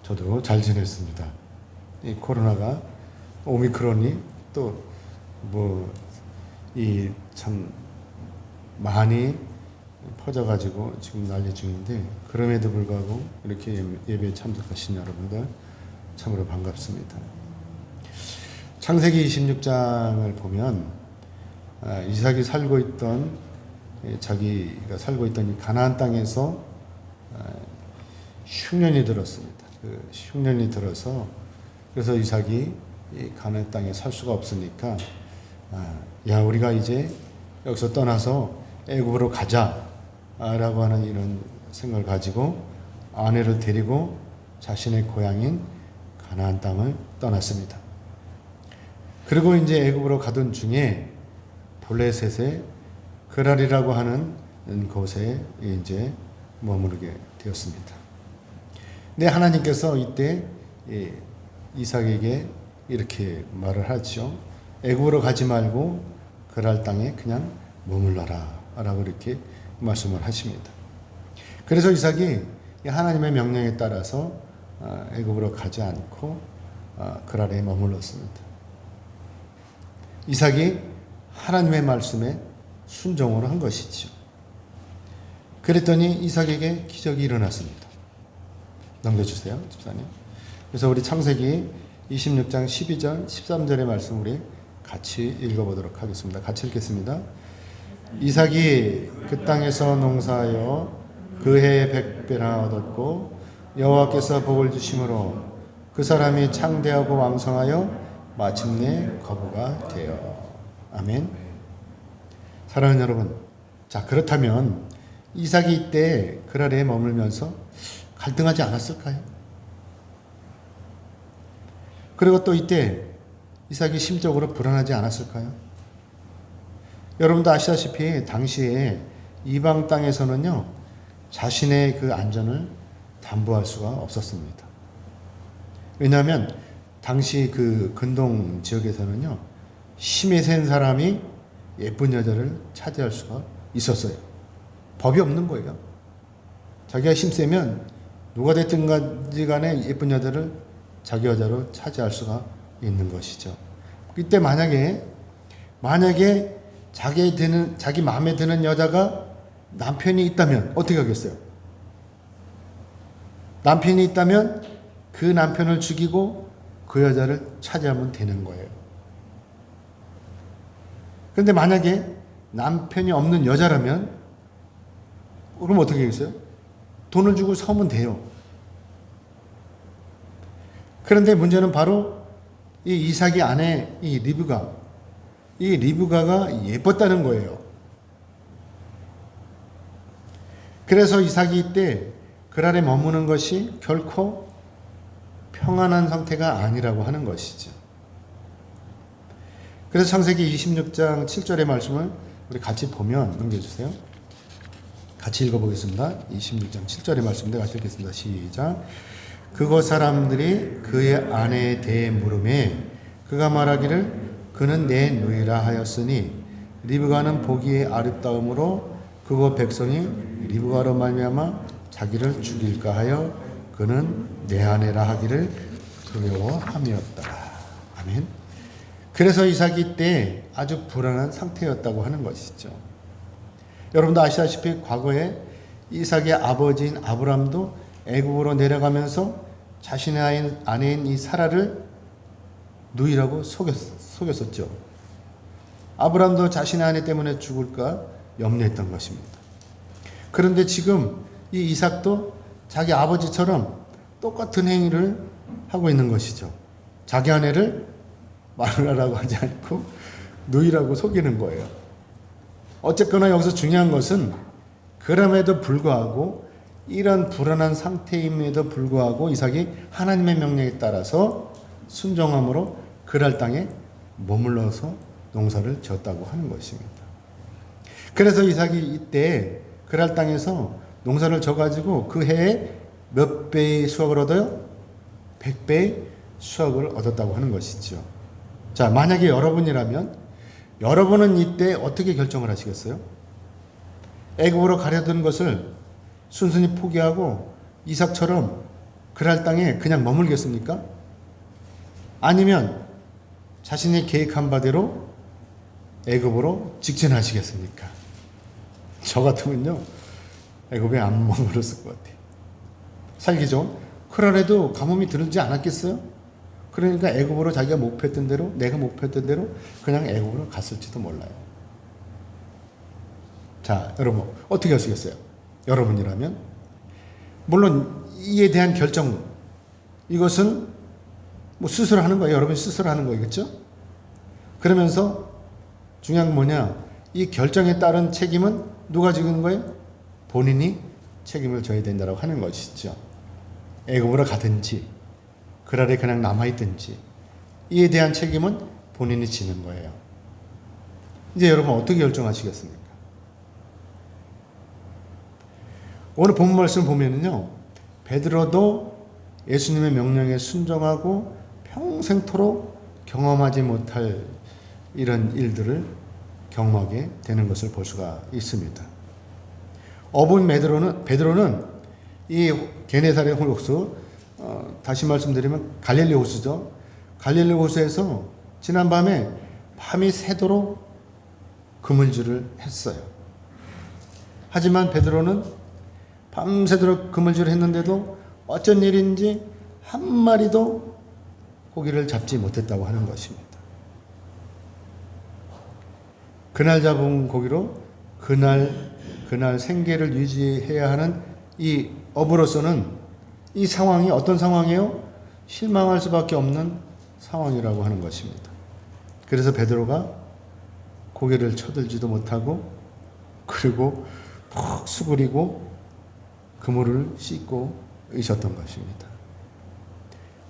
저도 잘 지냈습니다. 이 코로나가 오미크론이 또 이 참 많이 퍼져가지고 지금 난리 중인데, 그럼에도 불구하고 이렇게 예배에 참석하신 여러분들 참으로 반갑습니다. 창세기 26장을 보면 이삭이 살고 있던, 자기가 살고 있던 이 가나안 땅에서 흉년이 들었습니다. 그 흉년이 들어서, 그래서 이삭이 이 가나안 땅에 살 수가 없으니까 우리가 이제 여기서 떠나서 애굽으로 가자라고 하는 이런 생각을 가지고 아내를 데리고 자신의 고향인 가나안 땅을 떠났습니다. 그리고 이제 애굽으로 가던 중에 블레셋의 그랄이라고 하는 곳에 이제 머무르게 되었습니다. 근데 하나님께서 이때 이삭에게 이렇게 말을 하죠. 애굽으로 가지 말고 그랄 땅에 그냥 머물러라 라고 이렇게 말씀을 하십니다. 그래서 이삭이 하나님의 명령에 따라서 애굽으로 가지 않고 그랄에 머물렀습니다. 이삭이 하나님의 말씀에 순종을 한 것이죠. 그랬더니 이삭에게 기적이 일어났습니다. 넘겨주세요, 집사님. 그래서 우리 창세기 26장 12절, 13절의 말씀 우리 같이 읽어보도록 하겠습니다. 같이 읽겠습니다. 이삭이 그 땅에서 농사하여 그 해에 100배나 얻었고 여호와께서 복을 주심으로 그 사람이 창대하고 왕성하여 마침내 거부가 되어. 아멘. 사랑하는 여러분, 자, 그렇다면 이삭이 이때 그랄에 머물면서 갈등하지 않았을까요? 그리고 또 이때 이삭이 심적으로 불안하지 않았을까요? 여러분도 아시다시피 당시에 이방 땅에서는요, 자신의 그 안전을 담보할 수가 없었습니다. 왜냐하면 당시 그 근동 지역에서는요, 힘이 센 사람이 예쁜 여자를 차지할 수가 있었어요. 법이 없는 거예요. 자기가 힘 세면 누가 됐든 간에 예쁜 여자를 자기 여자로 차지할 수가 있는 것이죠. 그때 만약에 자기 마음에 드는 여자가 남편이 있다면 어떻게 하겠어요? 남편이 있다면 그 남편을 죽이고 그 여자를 차지하면 되는 거예요. 그런데 만약에 남편이 없는 여자라면 그럼 어떻게 하겠어요? 돈을 주고 사오면 돼요. 그런데 문제는 바로 이 이삭의 아내 이 리브가가 예뻤다는 거예요. 그래서 이삭이 이때 그랄에 머무는 것이 결코 평안한 상태가 아니라고 하는 것이죠. 그래서 창세기 26장 7절의 말씀을 우리 같이 보면 넘겨주세요. 같이 읽어보겠습니다. 26장 7절의 말씀인데 같이 읽겠습니다. 시작. 그곳 사람들이 그의 아내에 대해 물음에 그가 말하기를 그는 내 누이라 하였으니 리브가는 보기에 아름다움으로 그곳 백성이 리브가로 말미암아 자기를 죽일까 하여 그는 내 아내라 하기를 두려워함이었다. 아멘. 그래서 이삭이 때 아주 불안한 상태였다고 하는 것이죠. 여러분도 아시다시피 과거에 이삭의 아버지인 아브람도 애굽으로 내려가면서 자신의 아내인 이 사라를 누이라고 속였었죠. 아브람도 자신의 아내 때문에 죽을까 염려했던 것입니다. 그런데 지금 이 이삭도 자기 아버지처럼 똑같은 행위를 하고 있는 것이죠. 자기 아내를 마누라라고 하지 않고 누이라고 속이는 거예요. 어쨌거나 여기서 중요한 것은 그럼에도 불구하고 이런 불안한 상태임에도 불구하고 이삭이 하나님의 명령에 따라서 순종함으로 그랄 땅에 머물러서 농사를 지었다고 하는 것입니다. 그래서 이삭이 이때 그랄 땅에서 농사를 져가지고 그 해에 몇 배의 수확을 얻어요? 100배의 수확을 얻었다고 하는 것이죠. 자, 만약에 여러분이라면 여러분은 이때 어떻게 결정을 하시겠어요? 애굽으로 가려던 것을 순순히 포기하고 이삭처럼 그랄 땅에 그냥 머물겠습니까? 아니면 자신이 계획한 바대로 애굽으로 직진하시겠습니까? 저 같으면요, 애굽에 안 머물렀을 것 같아요. 살기 좋은? 그러래도 가뭄이 들지 않았겠어요? 그러니까 애굽으로 자기가 목표했던 대로, 내가 목표했던 대로 그냥 애굽으로 갔을지도 몰라요. 자, 여러분 어떻게 하시겠어요? 여러분이라면? 물론 이에 대한 결정, 이것은 뭐 스스로 하는 거예요. 여러분이 스스로 하는 거겠죠? 그러면서 중요한 건 뭐냐? 이 결정에 따른 책임은 누가 지는 거예요? 본인이 책임을 져야 된다고 하는 것이죠. 애굽으로 가든지 그랄에 그냥 남아있든지 이에 대한 책임은 본인이 지는 거예요. 이제 여러분 어떻게 결정하시겠습니까? 오늘 본문 말씀 보면은요, 베드로도 예수님의 명령에 순종하고 평생토록 경험하지 못할 이런 일들을 경험하게 되는 것을 볼 수가 있습니다. 어부인 베드로는 이 게네사렛 호수, 다시 말씀드리면 갈릴리 호수죠. 갈릴리 호수에서 지난밤에 밤이 새도록 그물질을 했어요. 하지만 베드로는 밤새도록 그물질을 했는데도 어쩐 일인지 한 마리도 고기를 잡지 못했다고 하는 것입니다. 그날 잡은 고기로 그날 생계를 유지해야 하는 이 어부로서는 이 상황이 어떤 상황이에요? 실망할 수밖에 없는 상황이라고 하는 것입니다. 그래서 베드로가 고개를 쳐들지도 못하고 그리고 푹 수그리고 그물을 씻고 있었던 것입니다.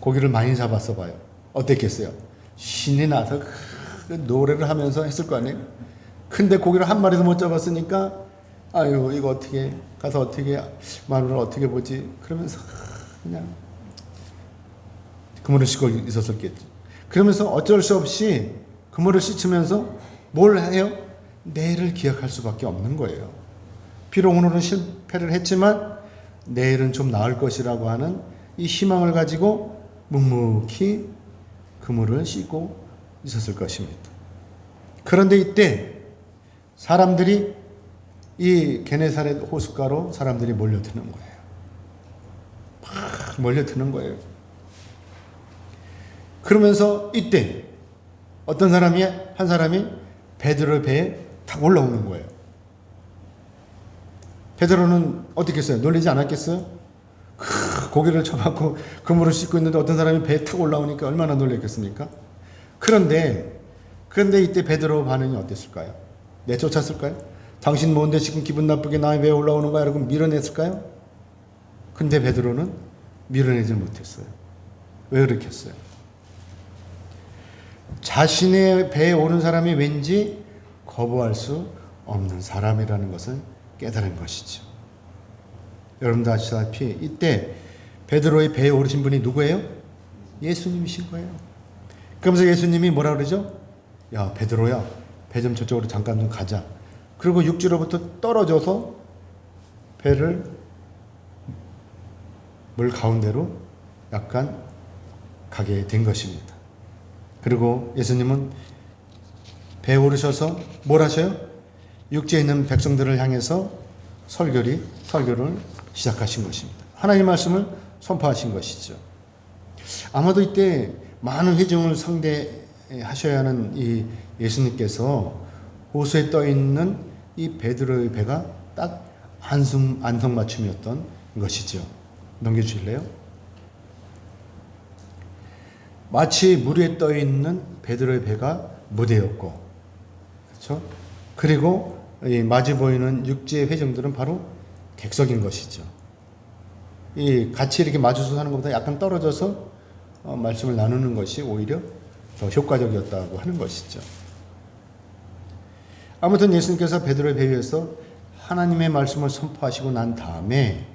고기를 많이 잡았어 봐요. 어땠겠어요? 신이 나서 노래를 하면서 했을 거 아니에요? 근데 고기를 한 마리도 못 잡았으니까 아유 이거 어떻게 가서 어떻게 마누라를 어떻게 보지? 그러면서 그냥 그물을 씻고 있었겠죠. 그러면서 어쩔 수 없이 그물을 씻으면서 뭘 해요? 내일을 기약할 수밖에 없는 거예요. 비록 오늘은 실패를 했지만 내일은 좀 나을 것이라고 하는 이 희망을 가지고 묵묵히 그물을 씻고 있었을 것입니다. 그런데 이때 사람들이 이 게네사렛 호숫가로 사람들이 몰려드는 거예요. 막 몰려드는 거예요. 그러면서 이때 어떤 사람이 한 사람이 베드로의 배에 탁 올라오는 거예요. 베드로는 어떻게 했어요? 놀라지 않았겠어요? 고기를 쳐박고 그물을 씻고 있는데 어떤 사람이 배에 탁 올라오니까 얼마나 놀랐겠습니까? 그런데 이때 베드로 반응이 어땠을까요? 내쫓았을까요? 당신 뭔데 지금 기분 나쁘게 나의 배에 올라오는 거야? 라고 밀어냈을까요? 근데 베드로는 밀어내지 못했어요. 왜 그렇게 했어요? 자신의 배에 오른 사람이 왠지 거부할 수 없는 사람이라는 것을 깨달은 것이죠. 여러분도 아시다시피 이때 베드로의 배에 오르신 분이 누구예요? 예수님이신 거예요. 그러면서 예수님이 뭐라 그러죠? 야 베드로야, 배 좀 저쪽으로 잠깐 좀 가자. 그리고 육지로부터 떨어져서 배를 물 가운데로 약간 가게 된 것입니다. 그리고 예수님은 배에 오르셔서 뭘 하셔요? 육지에 있는 백성들을 향해서 설교를 시작하신 것입니다. 하나님 말씀을 선포하신 것이죠. 아마도 이때 많은 회중을 상대하셔야 하는 이 예수님께서 호수에 떠 있는 이 베드로의 배가 딱 안성맞춤이었던 것이죠. 넘겨주실래요? 마치 물 위에 떠 있는 베드로의 배가 무대였고, 그렇죠? 그리고 이 마주 보이는 육지의 회중들은 바로 객석인 것이죠. 이 같이 이렇게 마주서 하는 것보다 약간 떨어져서 말씀을 나누는 것이 오히려 더 효과적이었다고 하는 것이죠. 아무튼 예수님께서 베드로의 배 위에서 하나님의 말씀을 선포하시고 난 다음에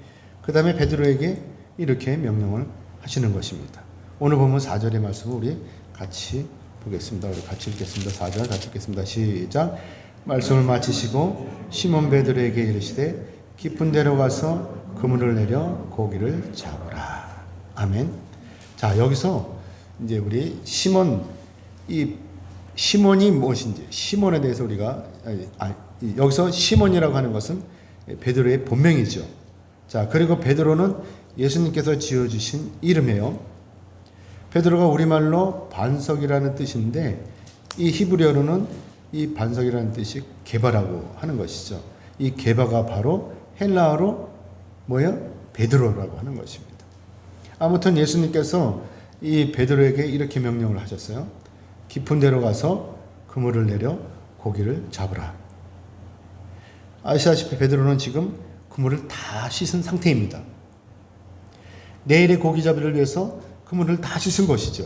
그 다음에 베드로에게 이렇게 명령을 하시는 것입니다. 오늘 보면 4절의 말씀을 우리 같이 보겠습니다. 우리 같이 읽겠습니다. 4절 같이 읽겠습니다. 시작. 말씀을 마치시고 시몬 베드로에게 이르시되 깊은 데로 가서 그물을 내려 고기를 잡으라. 아멘. 자, 여기서 이제 우리 시몬, 이 시몬이 무엇인지, 시몬에 대해서 우리가 여기서 시몬이라고 하는 것은 베드로의 본명이죠. 자, 그리고 베드로는 예수님께서 지어주신 이름이에요. 베드로가 우리말로 반석이라는 뜻인데 이 히브리어로는 이 반석이라는 뜻이 게바라고 하는 것이죠. 이 게바가 바로 헬라어로 뭐예요? 베드로라고 하는 것입니다. 아무튼 예수님께서 이 베드로에게 이렇게 명령을 하셨어요. 깊은 데로 가서 그물을 내려 고기를 잡으라. 아시다시피 베드로는 지금 그물을 다 씻은 상태입니다. 내일의 고기 잡이를 위해서 그물을 다 씻은 것이죠.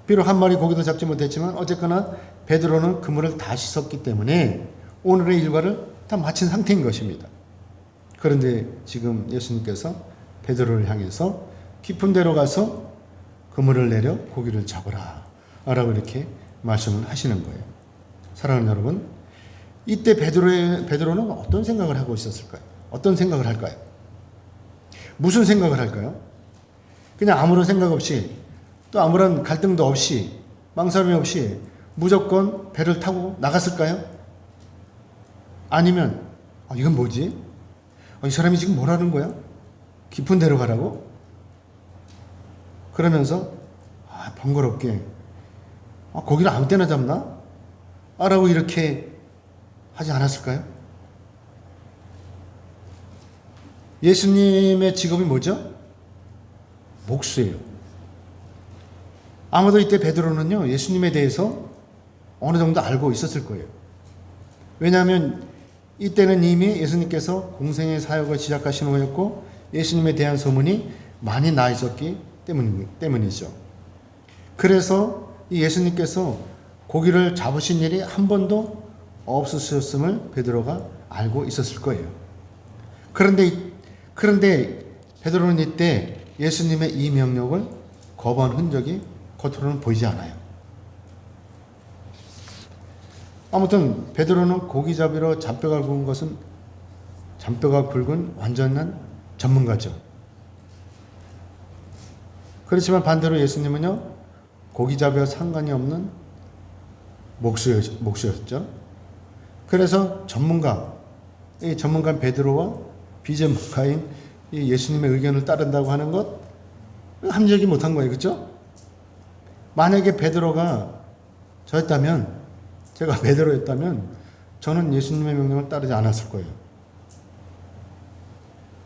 비록 한 마리 고기도 잡지 못했지만 어쨌거나 베드로는 그물을 다 씻었기 때문에 오늘의 일과를 다 마친 상태인 것입니다. 그런데 지금 예수님께서 베드로를 향해서 깊은 데로 가서 그물을 내려 고기를 잡으라 라고 이렇게 말씀을 하시는 거예요. 사랑하는 여러분, 이때 베드로는 어떤 생각을 하고 있었을까요? 어떤 생각을 할까요? 무슨 생각을 할까요? 그냥 아무런 생각 없이 또 아무런 갈등도 없이 망설임이 없이 무조건 배를 타고 나갔을까요? 아니면 이건 뭐지? 이 사람이 지금 뭐라는 거야? 깊은 데로 가라고? 그러면서 번거롭게 고기를 아무 때나 잡나? 라고 이렇게 하지 않았을까요? 예수님의 직업이 뭐죠? 목수예요. 아마도 이때 베드로는요, 예수님에 대해서 어느 정도 알고 있었을 거예요. 왜냐하면 이때는 이미 예수님께서 공생의 사역을 시작하신 후였고 예수님에 대한 소문이 많이 나 있었기 때문이죠. 그래서 이 예수님께서 고기를 잡으신 일이 한 번도 없으셨음을 베드로가 알고 있었을 거예요. 그런데 베드로는 이때 예수님의 이 명령을 거부한 흔적이 겉으로는 보이지 않아요. 아무튼 베드로는 고기 잡이로 잔뼈가 굵은 완전한 전문가죠. 그렇지만 반대로 예수님은요, 고기 잡이와 상관이 없는 목수였죠. 그래서 이 전문가인 베드로와 비전문가인 이 예수님의 의견을 따른다고 하는 것 합리적이 못한 거예요. 그렇죠? 만약에 베드로가 저였다면, 제가 베드로였다면 저는 예수님의 명령을 따르지 않았을 거예요.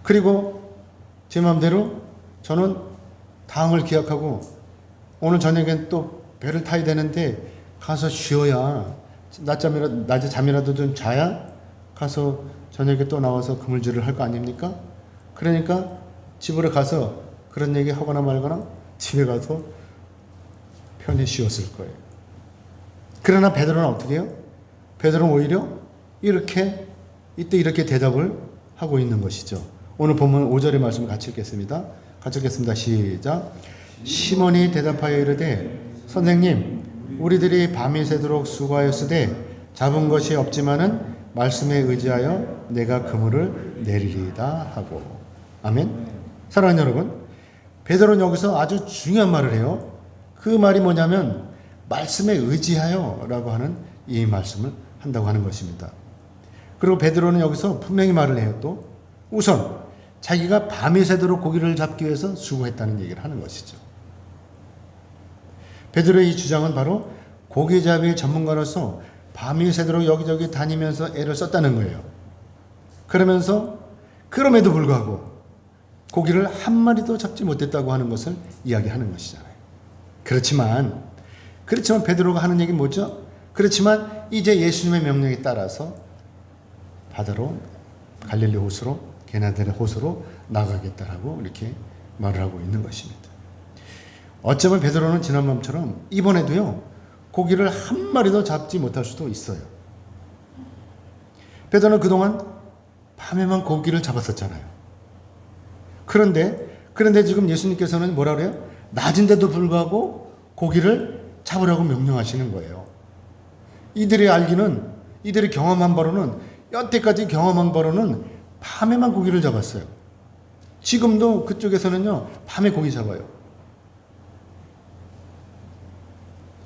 그리고 제 마음대로 저는 다음을 기약하고 오늘 저녁엔 또 배를 타야 되는데 가서 쉬어야, 낮에 잠이라도 좀 자야 가서 저녁에 또 나와서 그물질을 할 거 아닙니까? 그러니까 집으로 가서 그런 얘기 하거나 말거나 집에 가서 편히 쉬었을 거예요. 그러나 베드로는 어떻게 해요? 베드로는 오히려 이때 이렇게 대답을 하고 있는 것이죠. 오늘 본문 5절의 말씀 같이 읽겠습니다. 시작. 시몬이 대답하여 이르되 선생님, 우리들이 밤이 새도록 수고하였으되 잡은 것이 없지만은 말씀에 의지하여 내가 그물을 내리리다 하고. 아멘. 사랑하는 여러분, 베드로는 여기서 아주 중요한 말을 해요. 그 말이 뭐냐면 말씀에 의지하여 라고 하는 이 말씀을 한다고 하는 것입니다. 그리고 베드로는 여기서 분명히 말을 해요. 또 우선 자기가 밤이 새도록 고기를 잡기 위해서 수고했다는 얘기를 하는 것이죠. 베드로의 이 주장은 바로 고기잡이 전문가로서 밤이 새도록 여기저기 다니면서 애를 썼다는 거예요. 그럼에도 불구하고 고기를 한 마리도 잡지 못했다고 하는 것을 이야기하는 것이잖아요. 그렇지만 베드로가 하는 얘기는 뭐죠? 그렇지만 이제 예수님의 명령에 따라서 바다로, 갈릴리 호수로, 게네사렛 호수로 나가겠다라고 이렇게 말을 하고 있는 것입니다. 어쩌면 베드로는 지난밤처럼 이번에도요, 고기를 한 마리도 잡지 못할 수도 있어요. 베드로는 그동안 밤에만 고기를 잡았었잖아요. 그런데 지금 예수님께서는 뭐라 그래요? 낮인데도 불구하고 고기를 잡으라고 명령하시는 거예요. 이들이 경험한 바로는, 여태까지 경험한 바로는 밤에만 고기를 잡았어요. 지금도 그쪽에서는요, 밤에 고기 잡아요.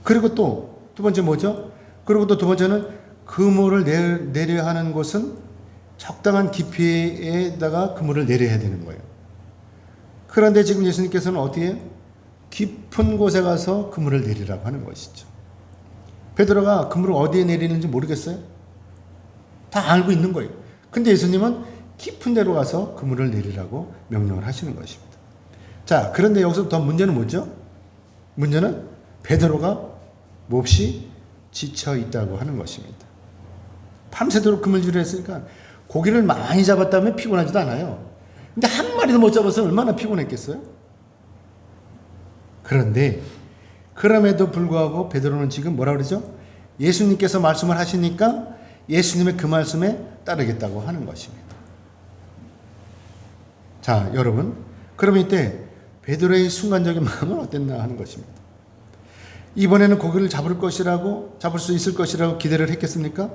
그리고 또 두 번째 뭐죠? 그리고 또 두 번째는 그물을 내려야 하는 곳은 적당한 깊이에다가 그물을 내려야 되는 거예요. 그런데 지금 예수님께서는 어디에? 깊은 곳에 가서 그물을 내리라고 하는 것이죠. 베드로가 그물을 어디에 내리는지 모르겠어요? 다 알고 있는 거예요. 근데 예수님은 깊은 데로 가서 그물을 내리라고 명령을 하시는 것입니다. 자, 그런데 여기서 더 문제는 뭐죠? 문제는 베드로가 몹시 지쳐 있다고 하는 것입니다. 밤새도록 그물질을 했으니까 고기를 많이 잡았다면 피곤하지도 않아요. 근데 한 마리도 못 잡아서 얼마나 피곤했겠어요? 그런데 그럼에도 불구하고 베드로는 지금 뭐라 그러죠? 예수님께서 말씀을 하시니까 예수님의 그 말씀에 따르겠다고 하는 것입니다. 자, 여러분, 그러면 이때 베드로의 순간적인 마음은 어땠나 하는 것입니다. 이번에는 고기를 잡을 수 있을 것이라고 기대를 했겠습니까?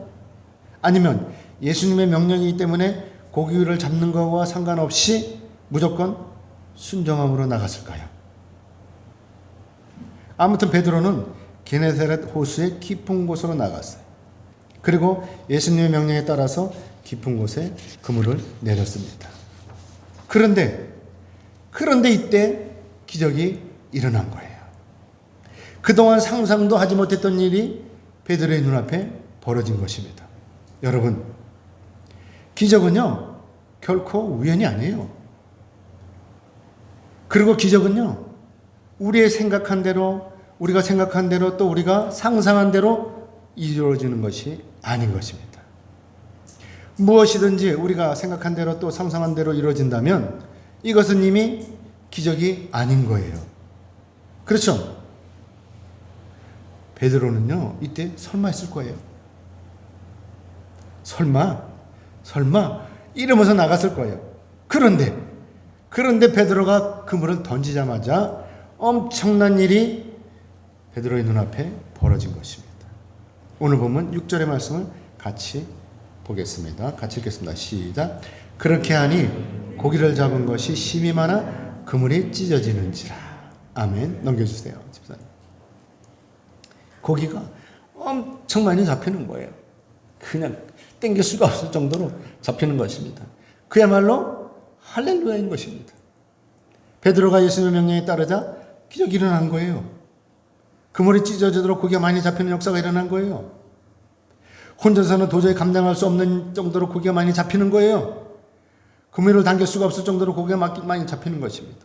아니면 예수님의 명령이기 때문에 고기를 잡는 것과 상관없이 무조건 순종함으로 나갔을까요? 아무튼 베드로는 게네사렛 호수의 깊은 곳으로 나갔어요. 그리고 예수님의 명령에 따라서 깊은 곳에 그물을 내렸습니다. 그런데 이때 기적이 일어난 거예요. 그동안 상상도 하지 못했던 일이 베드로의 눈앞에 벌어진 것입니다. 여러분, 기적은요, 결코 우연이 아니에요. 그리고 기적은요, 우리가 생각한 대로 또 우리가 상상한 대로 이루어지는 것이 아닌 것입니다. 무엇이든지 우리가 생각한 대로 또 상상한 대로 이루어진다면 이것은 이미 기적이 아닌 거예요. 그렇죠? 베드로는요, 이때 설마 했을 거예요. 설마 이러면서 나갔을 거예요. 그런데 베드로가 그물을 던지자마자 엄청난 일이 베드로의 눈앞에 벌어진 것입니다. 오늘 보면 6절의 말씀을 같이 보겠습니다. 같이 읽겠습니다. 시작. 그렇게 하니 고기를 잡은 것이 심히 많아 그물이 찢어지는지라. 아멘. 넘겨주세요, 집사님. 고기가 엄청 많이 잡히는 거예요. 그냥 땡길 수가 없을 정도로 잡히는 것입니다. 그야말로 할렐루야인 것입니다. 베드로가 예수님의 명령에 따르자 기적이 일어난 거예요. 그물이 찢어지도록 고기가 많이 잡히는 역사가 일어난 거예요. 혼자서는 도저히 감당할 수 없는 정도로 고기가 많이 잡히는 거예요. 그물을 당길 수가 없을 정도로 고기가 많이 잡히는 것입니다.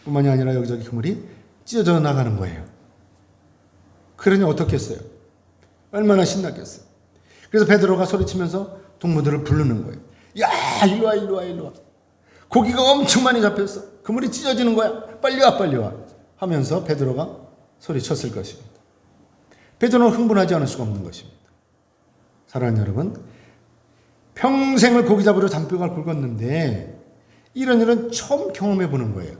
뿐만이 아니라 여기저기 그물이 찢어져 나가는 거예요. 그러니 어떻게 했어요? 얼마나 신났겠어요. 그래서 베드로가 소리치면서 동무들을 부르는 거예요. 야, 일로 와. 고기가 엄청 많이 잡혔어. 그물이 찢어지는 거야. 빨리 와. 하면서 베드로가 소리쳤을 것입니다. 베드로는 흥분하지 않을 수가 없는 것입니다. 사랑하는 여러분, 평생을 고기 잡으러 잔뼈가 굵었는데 이런 일은 처음 경험해 보는 거예요.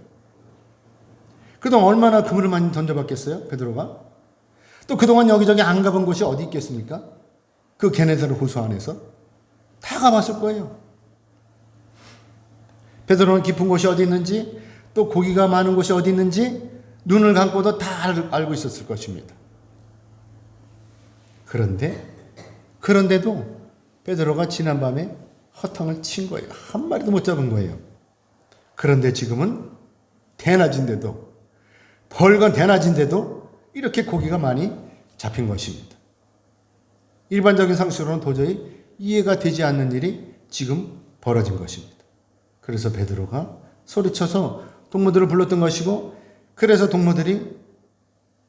그동안 얼마나 그물을 많이 던져봤겠어요, 베드로가? 또 그동안 여기저기 안 가본 곳이 어디 있겠습니까? 그 게네사렛 호수 안에서 다 가봤을 거예요. 베드로는 깊은 곳이 어디 있는지, 또 고기가 많은 곳이 어디 있는지 눈을 감고도 다 알고 있었을 것입니다. 그런데도 베드로가 지난밤에 허탕을 친 거예요. 한 마리도 못 잡은 거예요. 그런데 지금은 벌건 대낮인데도 이렇게 고기가 많이 잡힌 것입니다. 일반적인 상식으로는 도저히 이해가 되지 않는 일이 지금 벌어진 것입니다. 그래서 베드로가 소리쳐서 동무들을 불렀던 것이고, 그래서 동무들이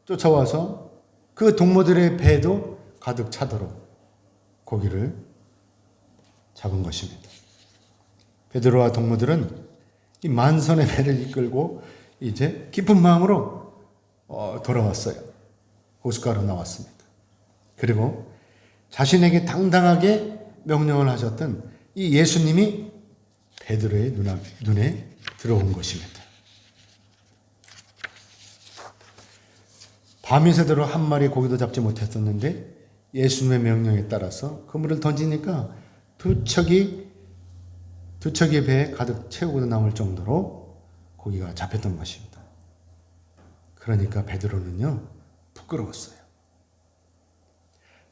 쫓아와서 그 동무들의 배도 가득 차도록 고기를 잡은 것입니다. 베드로와 동무들은 이 만선의 배를 이끌고 이제 기쁜 마음으로 돌아왔어요. 호숫가로 나왔습니다. 그리고 자신에게 당당하게 명령을 하셨던 이 예수님이 베드로의 눈에 들어온 것입니다. 밤이 새도록 한 마리 고기도 잡지 못했었는데 예수님의 명령에 따라서 그물을 던지니까 두 척이 두 척의 배에 가득 채우고 남을 정도로 고기가 잡혔던 것입니다. 그러니까 베드로는요, 부끄러웠어요.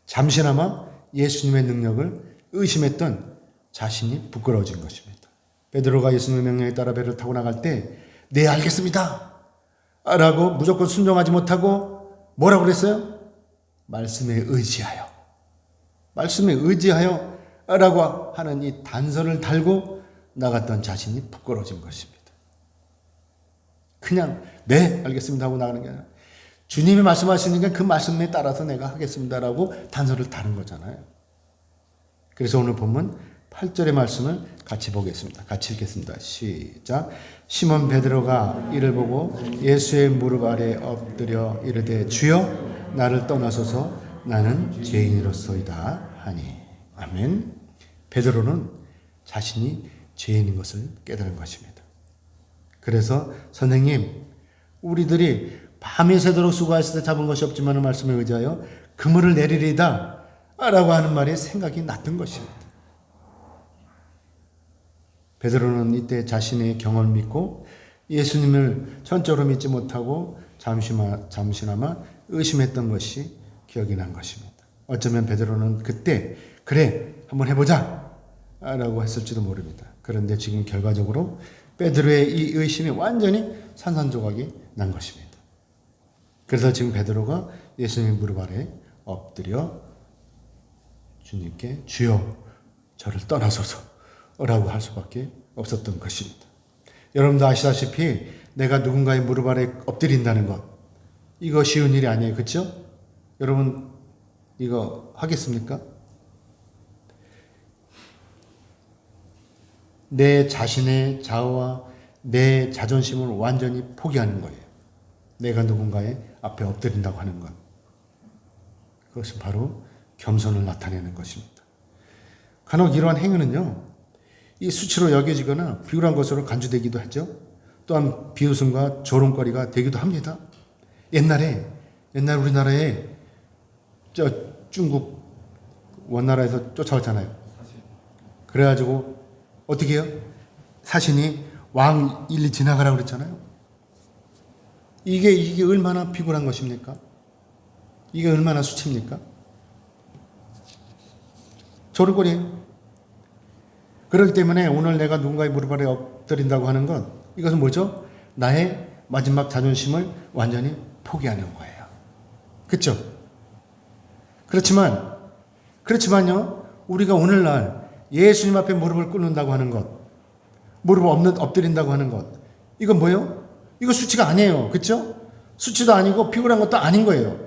잠시나마 예수님의 능력을 의심했던 자신이 부끄러워진 것입니다. 베드로가 예수님의 명령에 따라 배를 타고 나갈 때, 네, 알겠습니다 라고 무조건 순종하지 못하고 뭐라고 그랬어요? 말씀에 의지하여 라고 하는 이 단서를 달고 나갔던 자신이 부끄러워진 것입니다. 그냥 네, 알겠습니다 하고 나가는 게 아니라 주님이 말씀하시니까 그 말씀에 따라서 내가 하겠습니다라고 단서를 다른 거잖아요. 그래서 오늘 본문 8절의 말씀을 같이 보겠습니다. 같이 읽겠습니다. 시작. 시몬 베드로가 이를 보고 예수의 무릎 아래 엎드려 이르되 주여 나를 떠나소서 나는 죄인이로소이다 하니. 아멘. 베드로는 자신이 죄인인 것을 깨달은 것입니다. 그래서 선생님, 우리들이 밤이 새도록 수고하실 때 잡은 것이 없지만 말씀에 의지하여 그물을 내리리다 라고 하는 말에 생각이 났던 것입니다. 베드로는 이때 자신의 경험을 믿고 예수님을 전적으로 믿지 못하고 잠시나마 의심했던 것이 기억이 난 것입니다. 어쩌면 베드로는 그때 그래 한번 해보자 라고 했을지도 모릅니다. 그런데 지금 결과적으로 베드로의 이 의심이 완전히 산산조각이 난 것입니다. 그래서 지금 베드로가 예수님의 무릎 아래 엎드려 주님께 주여 저를 떠나소서 라고 할 수밖에 없었던 것입니다. 여러분도 아시다시피 내가 누군가의 무릎 아래 엎드린다는 것, 이거 쉬운 일이 아니에요. 그렇죠? 여러분 이거 하겠습니까? 내 자신의 자아와 내 자존심을 완전히 포기하는 거예요. 내가 누군가의 앞에 엎드린다고 하는 것. 그것은 바로 겸손을 나타내는 것입니다. 간혹 이러한 행위는요, 이 수치로 여겨지거나 비굴한 것으로 간주되기도 하죠. 또한 비웃음과 조롱거리가 되기도 합니다. 옛날 우리나라에 중국 원나라에서 쫓아왔잖아요. 그래가지고 어떻게 해요? 사신이 왕 일리 지나가라고 그랬잖아요. 이게 얼마나 비굴한 것입니까? 이게 얼마나 수치입니까? 조롱거리예요. 그렇기 때문에 오늘 내가 누군가의 무릎 아래 엎드린다고 하는 건 이것은 뭐죠? 나의 마지막 자존심을 완전히 포기하는 거예요. 그렇죠? 그렇지만요, 우리가 오늘날 예수님 앞에 무릎을 꿇는다고 하는 것, 무릎을 엎드린다고 하는 것, 이건 뭐예요? 이거 수치가 아니에요. 그렇죠? 수치도 아니고 비굴한 것도 아닌 거예요.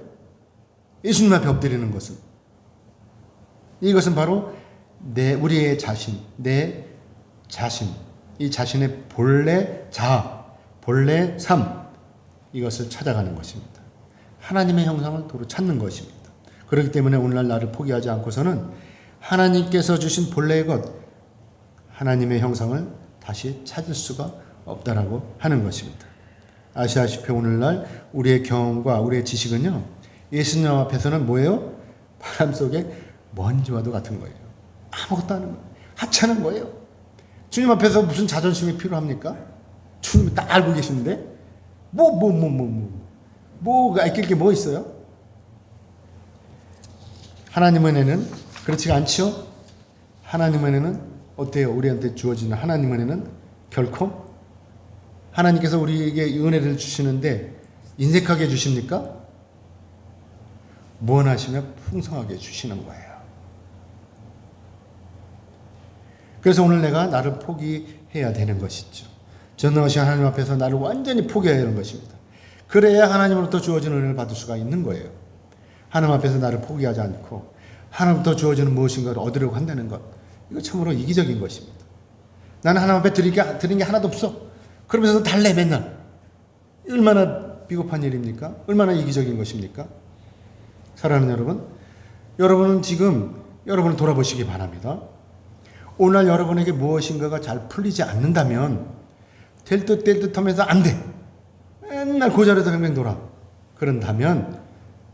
예수님 앞에 엎드리는 것은. 이것은 바로 우리의 자신, 내 자신, 이 자신의 본래 자아, 본래 삶, 이것을 찾아가는 것입니다. 하나님의 형상을 도로 찾는 것입니다. 그렇기 때문에 오늘날 나를 포기하지 않고서는 하나님께서 주신 본래의 것, 하나님의 형상을 다시 찾을 수가 없다라고 하는 것입니다. 아시다시피 오늘날 우리의 경험과 우리의 지식은요, 예수님 앞에서는 뭐예요? 바람 속에 먼지와도 같은 거예요. 아무것도 아닌 거예요. 하찮은 거예요. 주님 앞에서 무슨 자존심이 필요합니까? 주님이 다 알고 계시는데 뭐가 아낄 게 뭐 있어요? 하나님 은혜는 그렇지가 않죠? 하나님 은혜는 어때요? 우리한테 주어지는 하나님 은혜는 결코 하나님께서 우리에게 은혜를 주시는데 인색하게 주십니까? 무언하시며 풍성하게 주시는 거예요. 그래서 오늘 내가 나를 포기해야 되는 것이죠. 전능하신 하나님 앞에서 나를 완전히 포기해야 하는 것입니다. 그래야 하나님으로부터 주어지는 은혜를 받을 수가 있는 거예요. 하나님 앞에서 나를 포기하지 않고 하나님부터 주어지는 무엇인가를 얻으려고 한다는 것, 이거 참으로 이기적인 것입니다. 나는 하나님 앞에 드린 게 하나도 없어. 그러면서 달래 맨날. 얼마나 비겁한 일입니까? 얼마나 이기적인 것입니까? 사랑하는 여러분, 여러분은 지금 여러분을 돌아보시기 바랍니다. 오늘 여러분에게 무엇인가가 잘 풀리지 않는다면 될 듯 될 듯 하면서 안 돼. 맨날 그 자리에서 뱅뱅 돌아. 그런다면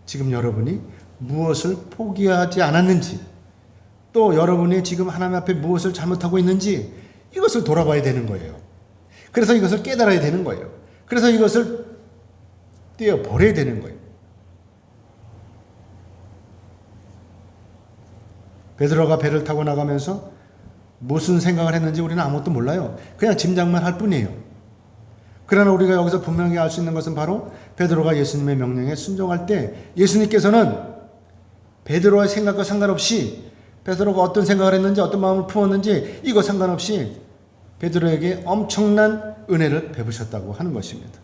지금 여러분이 무엇을 포기하지 않았는지, 또 여러분이 지금 하나님 앞에 무엇을 잘못하고 있는지, 이것을 돌아봐야 되는 거예요. 그래서 이것을 깨달아야 되는 거예요. 그래서 이것을 떼어버려야 되는 거예요. 베드로가 배를 타고 나가면서 무슨 생각을 했는지 우리는 아무것도 몰라요. 그냥 짐작만 할 뿐이에요. 그러나 우리가 여기서 분명히 알 수 있는 것은 바로 베드로가 예수님의 명령에 순종할 때 예수님께서는 베드로의 생각과 상관없이 베드로가 어떤 생각을 했는지 어떤 마음을 품었는지 이거 상관없이 베드로에게 엄청난 은혜를 베푸셨다고 하는 것입니다.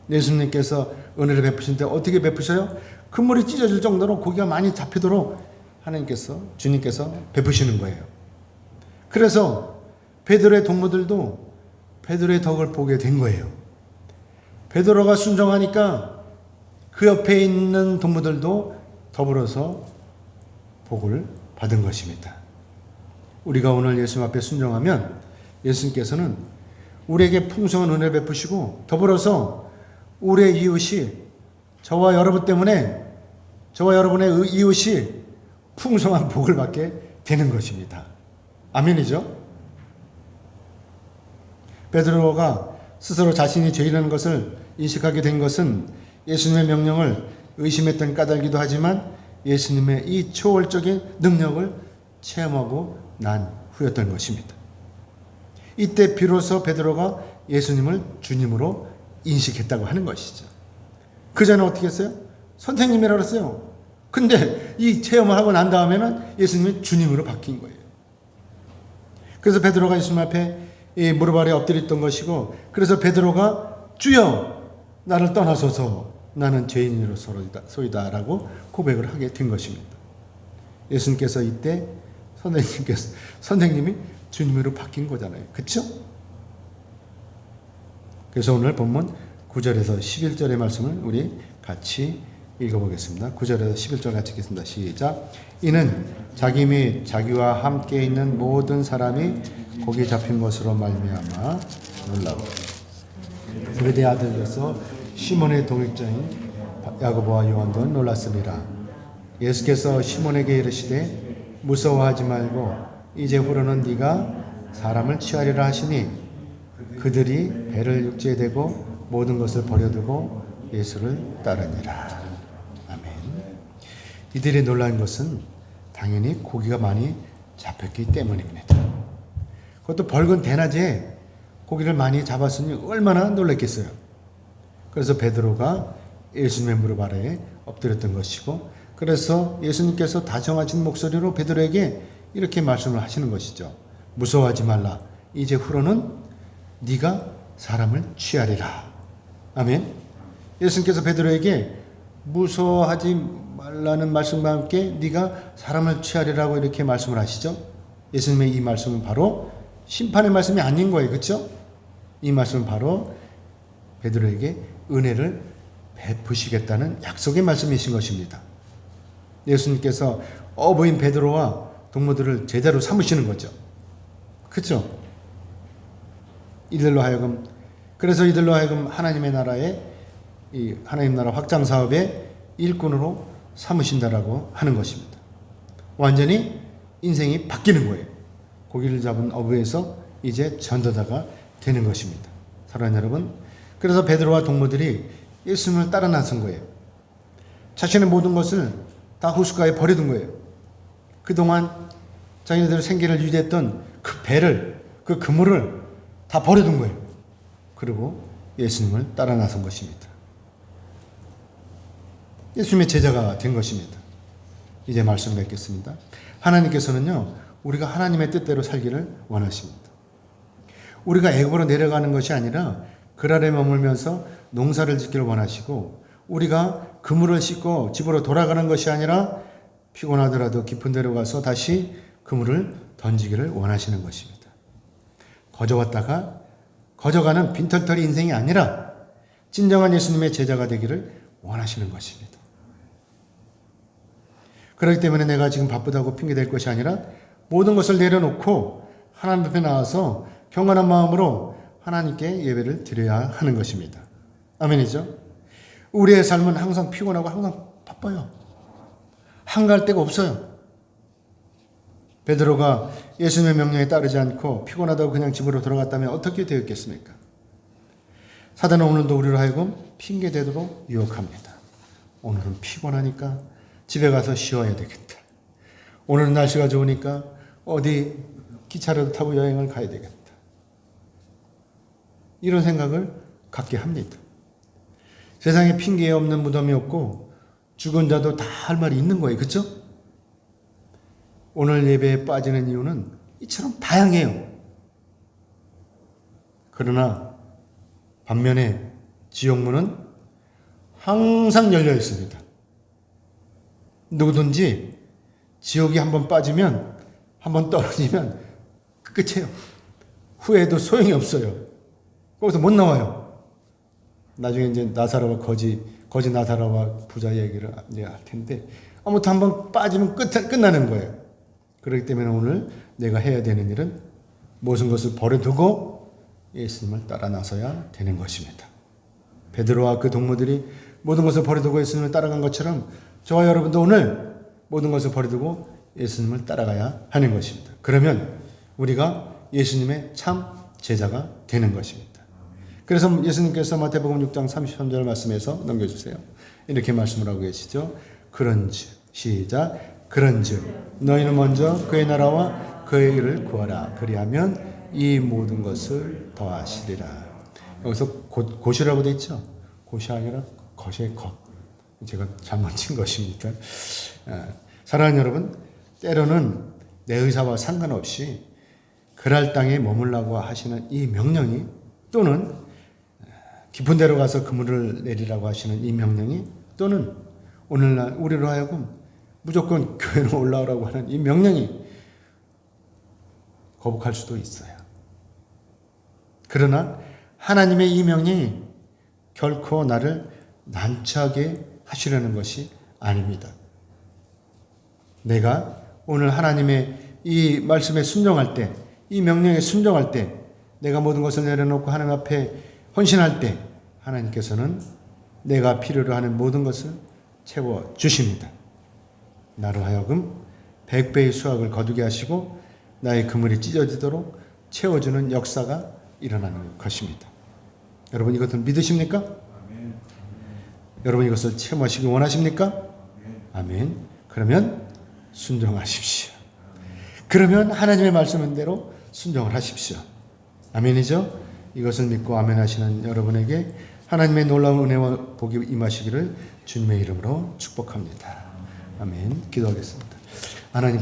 예수님께서 은혜를 베푸신 때 어떻게 베푸셔요? 그물이 찢어질 정도로 고기가 많이 잡히도록 주님께서 베푸시는 거예요. 그래서 베드로의 동무들도 베드로의 덕을 보게 된 거예요. 베드로가 순종하니까 그 옆에 있는 동무들도 더불어서 복을 받은 것입니다. 우리가 오늘 예수님 앞에 순종하면 예수님께서는 우리에게 풍성한 은혜를 베푸시고 더불어서 우리의 이웃이 저와 여러분 때문에 저와 여러분의 이웃이 풍성한 복을 받게 되는 것입니다. 아멘이죠? 베드로가 스스로 자신이 죄인이라는 것을 인식하게 된 것은 예수님의 명령을 의심했던 까닭이기도 하지만 예수님의 이 초월적인 능력을 체험하고 난 후였던 것입니다. 이때 비로소 베드로가 예수님을 주님으로 인식했다고 하는 것이죠. 그 전에 어떻게 했어요? 선생님이라고 했어요. 근데 이 체험을 하고 난 다음에는 예수님이 주님으로 바뀐 거예요. 그래서 베드로가 예수님 앞에 이 무릎 아래 엎드렸던 것이고, 그래서 베드로가 주여 나를 떠나소서 나는 죄인으로소이다라고 고백을 하게 된 것입니다. 예수님께서 이때 선생님이 주님으로 바뀐 거잖아요. 그렇죠? 그래서 오늘 본문 9절에서 11절의 말씀을 우리 같이 읽어보겠습니다. 9절에서 11절 같이 읽겠습니다. 시작. 이는 자기 및 자기와 함께 있는 모든 사람이 고기 잡힌 것으로 말미암아 놀라고 세베대의 아들로서 시몬의 동역자인 야고보와 요한도 놀랐으리라. 예수께서 시몬에게 이르시되 무서워하지 말고 이제 후로는 네가 사람을 취하리라 하시니 그들이 배를 육지에 대고 모든 것을 버려두고 예수를 따르니라. 아멘. 이들이 놀란 것은 당연히 고기가 많이 잡혔기 때문입니다. 그것도 밝은 대낮에 고기를 많이 잡았으니 얼마나 놀랐겠어요. 그래서 베드로가 예수님의 무릎 아래에 엎드렸던 것이고, 그래서 예수님께서 다정하신 목소리로 베드로에게 이렇게 말씀을 하시는 것이죠. 무서워하지 말라. 이제 후로는 네가 사람을 취하리라. 아멘. 예수님께서 베드로에게 무서워하지 말라는 말씀과 함께 네가 사람을 취하리라고 이렇게 말씀을 하시죠. 예수님의 이 말씀은 바로 심판의 말씀이 아닌 거예요. 그렇죠? 이 말씀은 바로 베드로에게 은혜를 베푸시겠다는 약속의 말씀이신 것입니다. 예수님께서 어부인 베드로와 동무들을 제자로 삼으시는 거죠. 그렇죠? 그래서 이들로 하여금 하나님의 나라의 이 하나님 나라 확장 사업의 일꾼으로 삼으신다라고 하는 것입니다. 완전히 인생이 바뀌는 거예요. 고기를 잡은 어부에서 이제 전도자가 되는 것입니다. 사랑하는 여러분, 그래서 베드로와 동무들이 예수님을 따라 나선 거예요. 자신의 모든 것을 다 호숫가에 버려둔 거예요. 그동안 자기네들 생계를 유지했던 그 배를, 그 그물을 다 버려둔 거예요. 그리고 예수님을 따라 나선 것입니다. 예수님의 제자가 된 것입니다. 이제 말씀 맺겠습니다. 하나님께서는요, 우리가 하나님의 뜻대로 살기를 원하십니다. 우리가 애굽으로 내려가는 것이 아니라 그 아래 머물면서 농사를 짓기를 원하시고, 우리가 그물을 싣고 집으로 돌아가는 것이 아니라 피곤하더라도 깊은 데로 가서 다시 그물을 던지기를 원하시는 것입니다. 거저왔다가 거저가는 빈털터리 인생이 아니라 진정한 예수님의 제자가 되기를 원하시는 것입니다. 그렇기 때문에 내가 지금 바쁘다고 핑계댈 것이 아니라 모든 것을 내려놓고 하나님 앞에 나와서 경건한 마음으로 하나님께 예배를 드려야 하는 것입니다. 아멘이죠? 우리의 삶은 항상 피곤하고 항상 바빠요. 한가할 데가 없어요. 베드로가 예수님의 명령에 따르지 않고 피곤하다고 그냥 집으로 돌아갔다면 어떻게 되었겠습니까? 사단은 오늘도 우리로 하여금 핑계대도록 유혹합니다. 오늘은 피곤하니까 집에 가서 쉬어야 되겠다. 오늘은 날씨가 좋으니까 어디 기차라도 타고 여행을 가야 되겠다. 이런 생각을 갖게 합니다. 세상에 핑계 없는 무덤이 없고 죽은 자도 다 할 말이 있는 거예요. 그렇죠? 오늘 예배에 빠지는 이유는 이처럼 다양해요. 그러나 반면에 지옥문은 항상 열려 있습니다. 누구든지 지옥이 한번 빠지면, 한번 떨어지면 끝이에요. 후회도 소용이 없어요. 거기서 못 나와요. 나중에 이제 나사로와 거지 나사로와 부자 얘기를 이제 할 텐데, 아무튼 한번 빠지면 끝나는 거예요. 그렇기 때문에 오늘 내가 해야 되는 일은 모든 것을 버려두고 예수님을 따라 나서야 되는 것입니다. 베드로와 그 동무들이 모든 것을 버려두고 예수님을 따라간 것처럼 저와 여러분도 오늘 모든 것을 버려두고 예수님을 따라가야 하는 것입니다. 그러면 우리가 예수님의 참 제자가 되는 것입니다. 그래서 예수님께서 마태복음 6장 33절 말씀에서 넘겨주세요. 이렇게 말씀을 하고 계시죠. 그런즉 시작. 그런즉 너희는 먼저 그의 나라와 그의 일을 구하라. 그리하면 이 모든 것을 더하시리라. 여기서 곧이라고 돼 있죠. 곧이 아니라 것의 것. 제가 잘못 친 것입니까? 사랑하는 여러분, 때로는 내 의사와 상관없이 그랄 땅에 머물라고 하시는 이 명령이, 또는 깊은 데로 가서 그물을 내리라고 하시는 이 명령이, 또는 오늘날 우리로 하여금 무조건 교회로 올라오라고 하는 이 명령이 거북할 수도 있어요. 그러나 하나님의 이 명령이 결코 나를 난처하게 하시려는 것이 아닙니다. 내가 오늘 하나님의 이 말씀에 순종할 때, 이 명령에 순종할 때, 내가 모든 것을 내려놓고 하나님 앞에 헌신할 때 하나님께서는 내가 필요로 하는 모든 것을 채워주십니다. 나로 하여금 100배의 수확을 거두게 하시고 나의 그물이 찢어지도록 채워주는 역사가 일어나는 것입니다. 여러분 이것을 믿으십니까? 아멘. 여러분 이것을 체험하시기 원하십니까? 아멘. 그러면 순종하십시오. 그러면 하나님의 말씀대로 순종을 하십시오. 아멘이죠? 이것을 믿고 아멘 하시는 여러분에게 하나님의 놀라운 은혜와 복이 임하시기를 주님의 이름으로 축복합니다. 아멘. 기도하겠습니다. 하나님